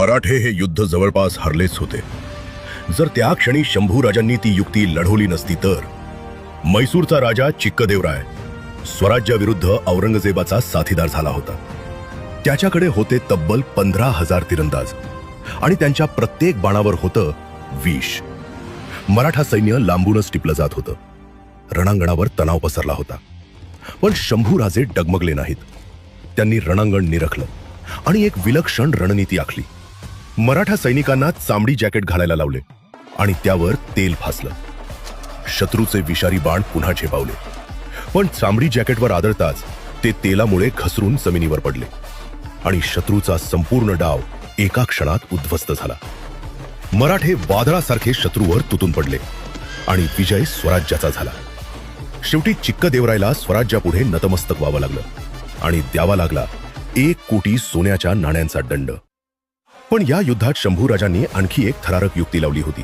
मराठे हे युद्ध जवळपास हरलेच होते. जर त्या क्षणी शंभूराजांनी ती युक्ती लढवली नसती तर मैसूरचा राजा चिक्कदेवराय स्वराज्याविरुद्ध औरंगजेबाचा साथीदार झाला होता. त्याच्याकडे होते तब्बल 15,000 तिरंदाज आणि त्यांच्या प्रत्येक बाणावर होतं विष. मराठा सैन्य लांबूनच टिपलं जात होतं. रणांगणावर तणाव पसरला होता. पण शंभूराजे डगमगले नाहीत. त्यांनी रणांगण निरखलं आणि एक विलक्षण रणनीती आखली. मराठा सैनिकांना चामडी जॅकेट घालायला लावले आणि त्यावर तेल फासलं. शत्रूचे विषारी बाण पुन्हा झेपावले, पण चामडी जॅकेटवर आदळताच ते तेलामुळे घसरून जमिनीवर पडले आणि शत्रूचा संपूर्ण डाव एका क्षणात उद्ध्वस्त झाला. मराठे वादळासारखे शत्रूवर तुटून पडले आणि विजय स्वराज्याचा झाला. शेवटी चिक्कदेवरायला स्वराज्यापुढे नतमस्तक व्हावं लागलं आणि द्यावा लागला 1 कोटी सोन्याच्या नाण्यांचा दंड. पण या युद्धात शंभूराजांनी आणखी एक थरारक युक्ती लावली होती.